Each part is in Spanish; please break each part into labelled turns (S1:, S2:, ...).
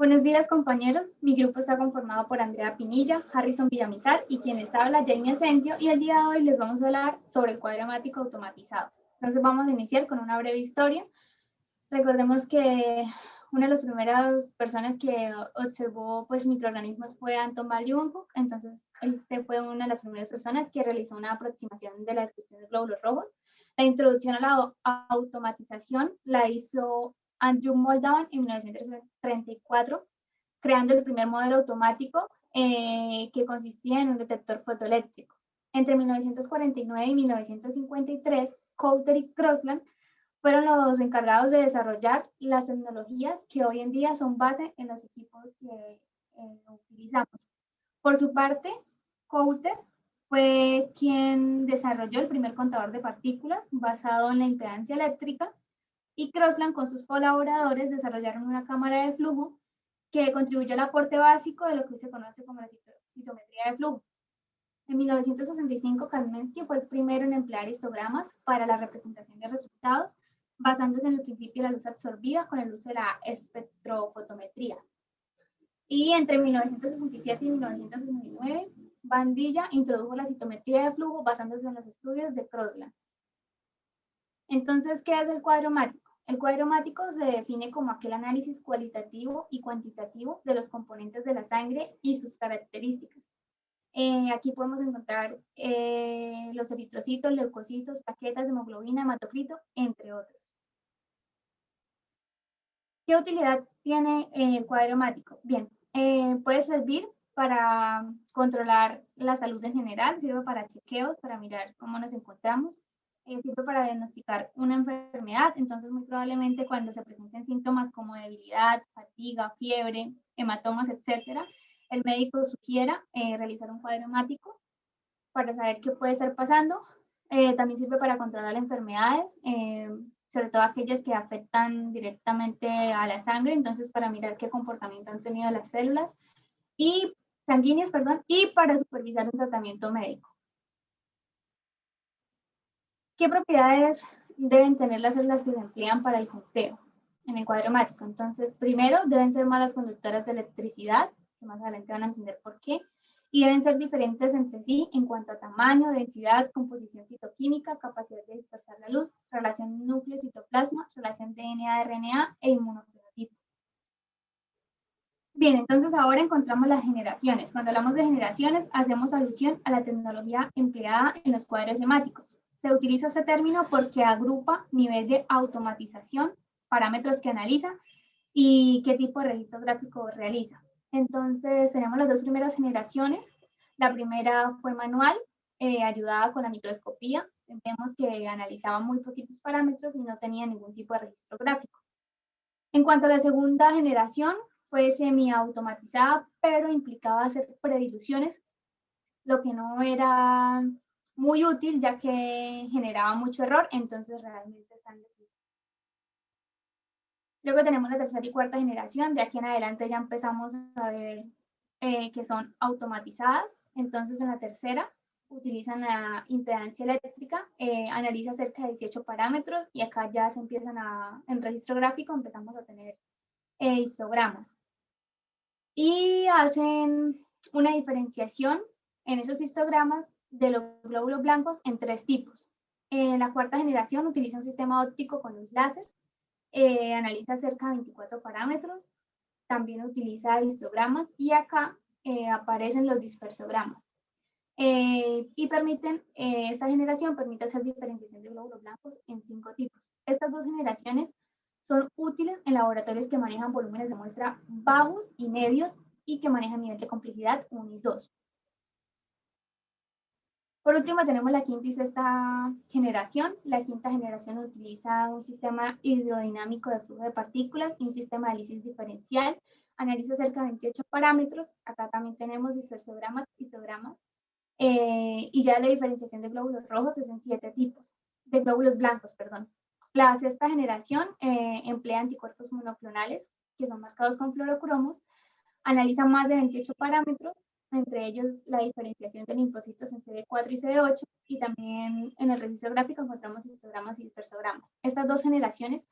S1: Buenos días, compañeros. Mi grupo está conformado por Andrea Pinilla, Harrison Villamizar y quien les habla, Jamie Asensio, y el día de hoy les vamos a hablar sobre el cuadrático automatizado. Entonces vamos a iniciar con una breve historia. Recordemos que una de las primeras personas que observó microorganismos fue Anton van Leeuwenhoek. Entonces este fue una de las primeras personas que realizó una aproximación de la descripción de glóbulos rojos. La introducción a la automatización la hizo Andrew Moldavan en 1934, creando el primer modelo automático que consistía en un detector fotoeléctrico. Entre 1949 y 1953, Coulter y Crosland fueron los encargados de desarrollar las tecnologías que hoy en día son base en los equipos que utilizamos. Por su parte, Coulter fue quien desarrolló el primer contador de partículas basado en la impedancia eléctrica, y Crosland con sus colaboradores desarrollaron una cámara de flujo que contribuyó al aporte básico de lo que se conoce como la citometría de flujo. En 1965, Kaspersky fue el primero en emplear histogramas para la representación de resultados, basándose en el principio de la luz absorbida con el uso de la espectrofotometría. Y entre 1967 y 1969, Bandilla introdujo la citometría de flujo basándose en los estudios de Crosland. Entonces, ¿qué es el cuadromático? El cuadromático se define como aquel análisis cualitativo y cuantitativo de los componentes de la sangre y sus características. Aquí podemos encontrar los eritrocitos, leucocitos, plaquetas, hemoglobina, hematocrito, entre otros. ¿Qué utilidad tiene el cuadromático? Bien, puede servir para controlar la salud en general, sirve para chequeos, para mirar cómo nos encontramos, sirve para diagnosticar una enfermedad. Entonces muy probablemente cuando se presenten síntomas como debilidad, fatiga, fiebre, hematomas, etcétera, el médico sugiera realizar un cuadromático para saber qué puede estar pasando. También sirve para controlar enfermedades, sobre todo aquellas que afectan directamente a la sangre, entonces para mirar qué comportamiento han tenido las células y sanguíneas, y para supervisar un tratamiento médico. ¿Qué propiedades deben tener las células que se emplean para el conteo en el cuadromático? Entonces, primero, deben ser malas conductoras de electricidad, que más adelante van a entender por qué, y deben ser diferentes entre sí en cuanto a tamaño, densidad, composición citoquímica, capacidad de dispersar la luz, relación núcleo-citoplasma, relación DNA-RNA e inmunofenotipo. Bien, entonces ahora encontramos las generaciones. Cuando hablamos de generaciones, hacemos alusión a la tecnología empleada en los cuadros hemáticos. Se utiliza este término porque agrupa nivel de automatización, parámetros que analiza y qué tipo de registro gráfico realiza. Entonces, tenemos las dos primeras generaciones. La primera fue manual, ayudada con la microscopía. Vemos que analizaba muy poquitos parámetros y no tenía ningún tipo de registro gráfico. En cuanto a la segunda generación, fue semiautomatizada, pero implicaba hacer prediluciones, lo que no era muy útil ya que generaba mucho error, entonces realmente están deslizados. Luego tenemos la tercera y cuarta generación, de aquí en adelante ya empezamos a ver que son automatizadas. Entonces en la tercera utilizan la impedancia eléctrica, analiza cerca de 18 parámetros y acá ya se empiezan en registro gráfico empezamos a tener histogramas. Y hacen una diferenciación en esos histogramas de los glóbulos blancos en tres tipos. La cuarta generación utiliza un sistema óptico con luz láser, analiza cerca de 24 parámetros, también utiliza histogramas y acá aparecen los dispersogramas. Y esta generación permite hacer diferenciación de glóbulos blancos en 5 tipos. Estas dos generaciones son útiles en laboratorios que manejan volúmenes de muestra bajos y medios y que manejan nivel de complejidad 1 y 2. Por último, tenemos la quinta y sexta generación. La quinta generación utiliza un sistema hidrodinámico de flujo de partículas y un sistema de análisis diferencial. Analiza cerca de 28 parámetros. Acá también tenemos dispersogramas, histogramas. Y ya la diferenciación de glóbulos rojos es en 7 tipos, de glóbulos blancos, perdón. La sexta generación emplea anticuerpos monoclonales que son marcados con fluorocromos, analiza más de 28 parámetros, entre ellos la diferenciación de linfocitos en CD4 y CD8, y también en el registro gráfico encontramos histogramas y dispersogramas. Estas dos generaciones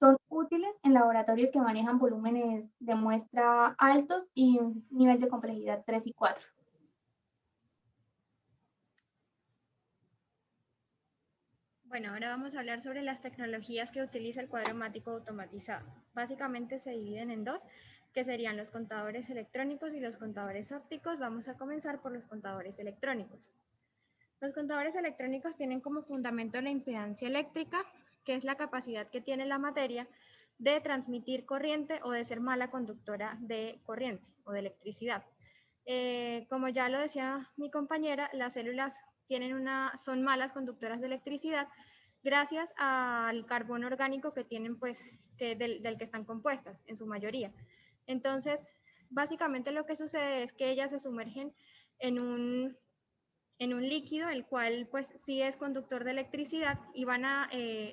S1: Son útiles en laboratorios que manejan volúmenes de muestra altos y un nivel de complejidad 3 y 4.
S2: Bueno, ahora vamos a hablar sobre las tecnologías que utiliza el cuadro mático automatizado. Básicamente se dividen en dos, que serían los contadores electrónicos y los contadores ópticos. Vamos a comenzar por los contadores electrónicos. Los contadores electrónicos tienen como fundamento la impedancia eléctrica, que es la capacidad que tiene la materia de transmitir corriente o de ser mala conductora de corriente o de electricidad. Como ya lo decía mi compañera, las células son malas conductoras de electricidad gracias al carbono orgánico que tienen, pues, del que están compuestas en su mayoría. Entonces, básicamente lo que sucede es que ellas se sumergen en un líquido, el cual pues sí es conductor de electricidad y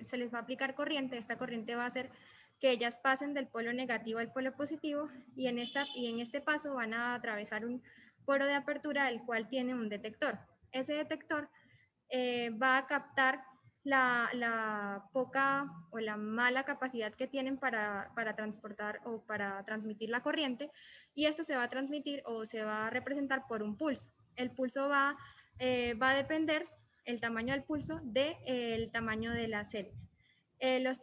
S2: se les va a aplicar corriente. Esta corriente va a hacer que ellas pasen del polo negativo al polo positivo y en este paso van a atravesar un poro de apertura, el cual tiene un detector. Ese detector va a captar la poca o la mala capacidad que tienen para transportar o para transmitir la corriente, y esto se va a transmitir o se va a representar por un pulso. El pulso va a depender, el tamaño del pulso, del tamaño de la célula. Los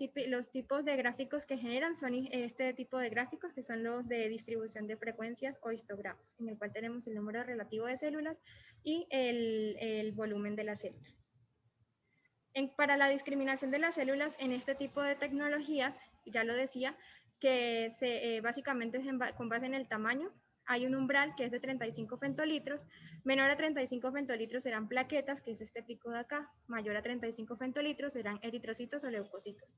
S2: tipos de gráficos que generan son este tipo de gráficos, que son los de distribución de frecuencias o histogramas, en el cual tenemos el número relativo de células y el volumen de la célula. Para la discriminación de las células en este tipo de tecnologías, ya lo decía, que básicamente con base en el tamaño. Hay un umbral que es de 35 femtolitros, menor a 35 femtolitros serán plaquetas, que es este pico de acá, mayor a 35 femtolitros serán eritrocitos o leucocitos.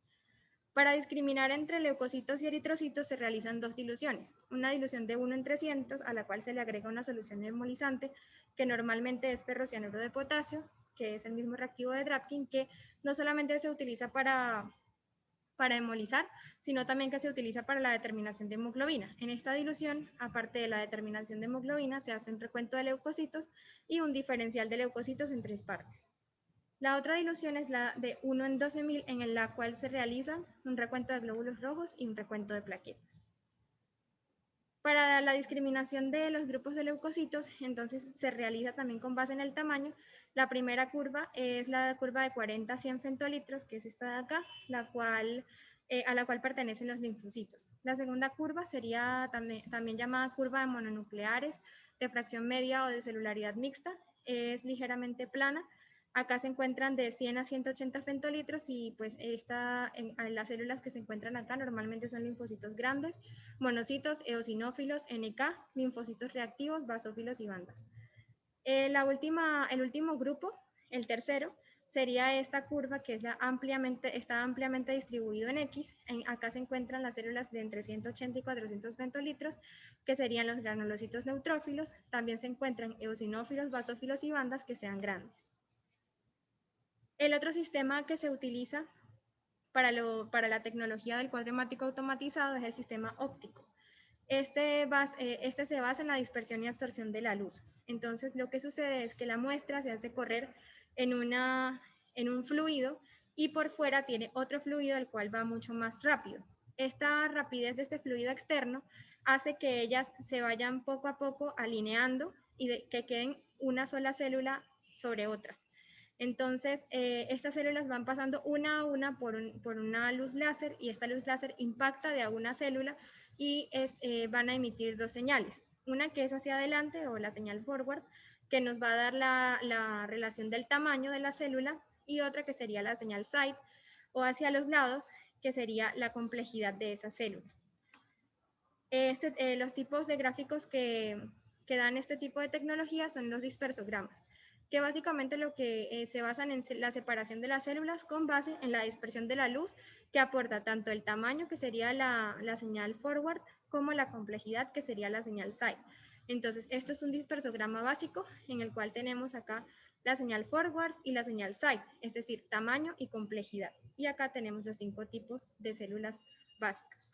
S2: Para discriminar entre leucocitos y eritrocitos se realizan dos diluciones, una dilución de 1 en 300, a la cual se le agrega una solución embolizante, que normalmente es ferrocianuro de potasio, que es el mismo reactivo de Drapkin, que no solamente se utiliza para hemolizar, sino también que se utiliza para la determinación de hemoglobina. En esta dilución, aparte de la determinación de hemoglobina, se hace un recuento de leucocitos y un diferencial de leucocitos en 3 partes. La otra dilución es la de 1 en 12.000, en la cual se realiza un recuento de glóbulos rojos y un recuento de plaquetas. Para la discriminación de los grupos de leucocitos, entonces se realiza también con base en el tamaño. La primera curva es la curva de 40 a 100 femtolitros, que es esta de acá, a la cual pertenecen los linfocitos. La segunda curva sería también llamada curva de mononucleares, de fracción media o de celularidad mixta. Es ligeramente plana. Acá se encuentran de 100 a 180 femtolitros y pues las células que se encuentran acá normalmente son linfocitos grandes, monocitos, eosinófilos, NK, linfocitos reactivos, basófilos y bandas. El último grupo, el tercero, sería esta curva que está ampliamente distribuido en X. Acá se encuentran las células de entre 180 y 400 femtolitros, que serían los granulocitos neutrófilos. También se encuentran eosinófilos, basófilos y bandas que sean grandes. El otro sistema que se utiliza para la tecnología del cuadro mático automatizado es el sistema óptico. Este se basa en la dispersión y absorción de la luz. Entonces, lo que sucede es que la muestra se hace correr en un fluido y por fuera tiene otro fluido, el cual va mucho más rápido. Esta rapidez de este fluido externo hace que ellas se vayan poco a poco alineando y que queden una sola célula sobre otra. Entonces, estas células van pasando una a una por una luz láser, y esta luz láser impacta de alguna célula y van a emitir dos señales. Una que es hacia adelante, o la señal forward, que nos va a dar la relación del tamaño de la célula, y otra que sería la señal side, o hacia los lados, que sería la complejidad de esa célula. Los tipos de gráficos que dan este tipo de tecnología son los dispersogramas, que básicamente lo que se basan en la separación de las células con base en la dispersión de la luz, que aporta tanto el tamaño, que sería la señal forward, como la complejidad, que sería la señal side. Entonces, esto es un dispersograma básico en el cual tenemos acá la señal forward y la señal side, es decir, tamaño y complejidad. Y acá tenemos los 5 tipos de células básicas.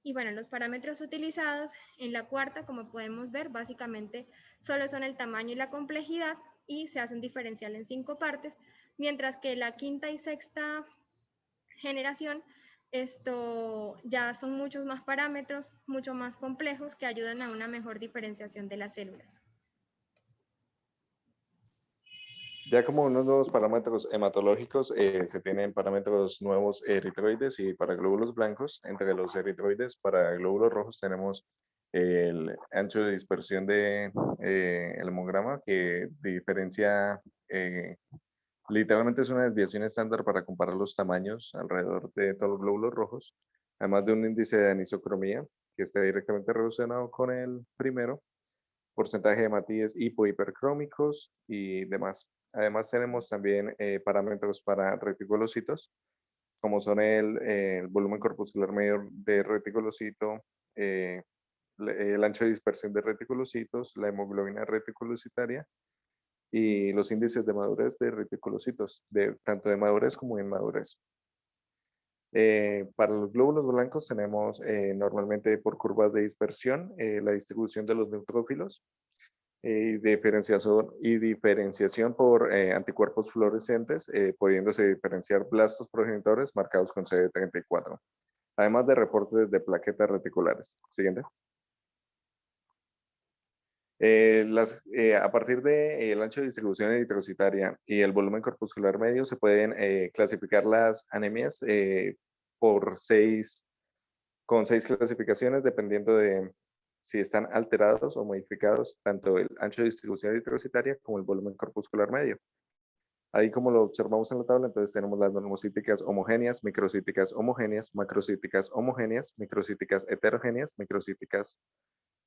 S2: Y bueno, los parámetros utilizados en la cuarta, como podemos ver, básicamente solo son el tamaño y la complejidad, y se hace un diferencial en 5 partes, mientras que la quinta y sexta generación, esto ya son muchos más parámetros, mucho más complejos que ayudan a una mejor diferenciación de las células.
S3: Ya como unos nuevos parámetros hematológicos, se tienen parámetros nuevos eritroides y para glóbulos blancos. Entre los eritroides para glóbulos rojos tenemos el ancho de dispersión de el hemograma que diferencia, literalmente es una desviación estándar para comparar los tamaños alrededor de todos los glóbulos rojos, además de un índice de anisocromía que está directamente relacionado con el primero, porcentaje de hematíes hipohipercrómicos y demás. Además tenemos también parámetros para reticulocitos, como son el volumen corpuscular medio de reticulocito, el ancho de dispersión de reticulocitos, la hemoglobina reticulocitaria y los índices de madurez de reticulocitos, tanto de madurez como de inmadurez. Para los glóbulos blancos tenemos normalmente por curvas de dispersión la distribución de los neutrófilos, diferenciación por anticuerpos fluorescentes, pudiéndose diferenciar blastos progenitores marcados con CD34, además de reportes de plaquetas reticulares. Siguiente. A partir del ancho de distribución eritrocitaria y el volumen corpuscular medio se pueden clasificar las anemias con 6 clasificaciones dependiendo de si están alterados o modificados tanto el ancho de distribución eritrocitaria como el volumen corpuscular medio. Ahí como lo observamos en la tabla, entonces tenemos las normocíticas homogéneas, microcíticas homogéneas, macrocíticas homogéneas, microcíticas heterogéneas, microcíticas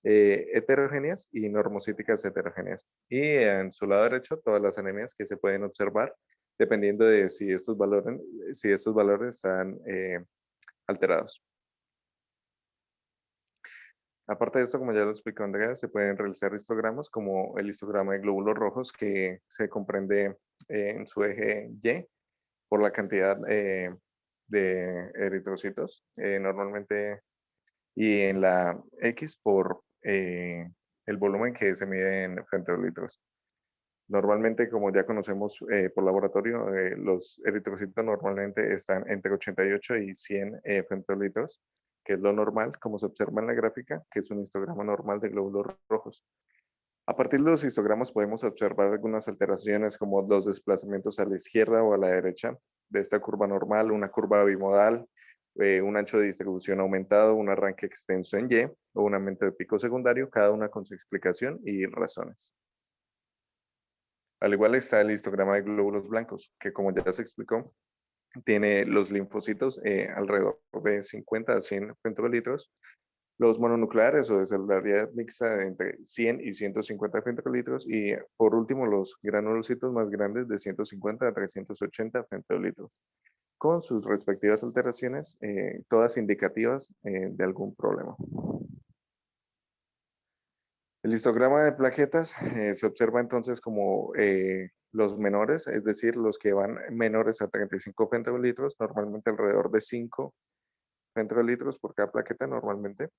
S3: heterogéneas y normocíticas heterogéneas. Y en su lado derecho, todas las anemias que se pueden observar dependiendo de si estos valores están alterados. Aparte de esto, como ya lo explicó Andrea, se pueden realizar histogramas como el histograma de glóbulos rojos que se comprende en su eje Y por la cantidad de eritrocitos normalmente y en la X por el volumen que se mide en femtolitros. Normalmente, como ya conocemos por laboratorio, los eritrocitos normalmente están entre 88 y 100 femtolitros, que es lo normal, como se observa en la gráfica, que es un histograma normal de glóbulos rojos. A partir de los histogramas podemos observar algunas alteraciones como los desplazamientos a la izquierda o a la derecha de esta curva normal, una curva bimodal, un ancho de distribución aumentado, un arranque extenso en Y o un aumento de pico secundario, cada una con su explicación y razones. Al igual está el histograma de glóbulos blancos, que como ya se explicó, tiene los linfocitos alrededor de 50 a 100 femtolitros, los mononucleares o de celularidad mixta entre 100 y 150 femtolitros y por último los granulocitos más grandes de 150 a 380 femtolitros, con sus respectivas alteraciones, todas indicativas de algún problema. El histograma de plaquetas se observa entonces como los menores, es decir, los que van menores a 35 femtolitros, normalmente alrededor de 5 femtolitros por cada plaqueta normalmente,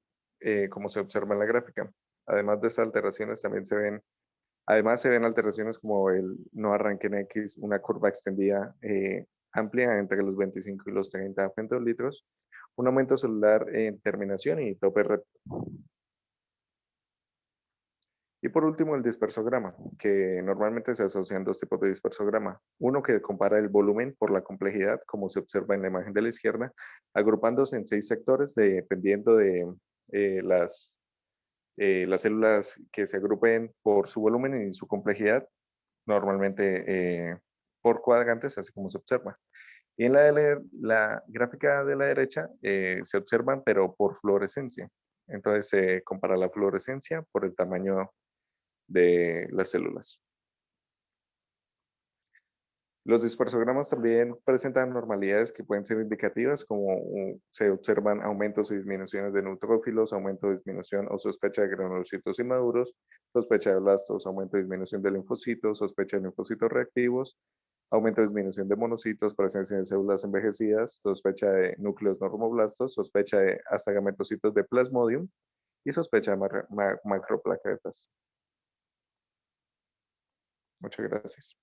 S3: como se observa en la gráfica. Además de estas alteraciones también se ven alteraciones como el no arranque en X, una curva extendida amplia entre los 25 y los 30 femtolitros, un aumento celular en terminación y tope recto. Y por último, el dispersograma, que normalmente se asocian dos tipos de dispersograma. Uno que compara el volumen por la complejidad, como se observa en la imagen de la izquierda, agrupándose en 6 sectores dependiendo de las células que se agrupen por su volumen y su complejidad, normalmente por cuadrantes, así como se observa. Y en la gráfica de la derecha se observan, pero por fluorescencia. Entonces se compara la fluorescencia por el tamaño de las células. Los dispersogramas también presentan normalidades que pueden ser indicativas, como se observan aumentos y disminuciones de neutrófilos, aumento, disminución o sospecha de granulocitos inmaduros, sospecha de blastos, aumento y disminución de linfocitos, sospecha de linfocitos reactivos, aumento y disminución de monocitos, presencia de células envejecidas, sospecha de núcleos normoblastos, sospecha de hasta gametocitos de plasmodium y sospecha de macroplaquetas. Muchas gracias.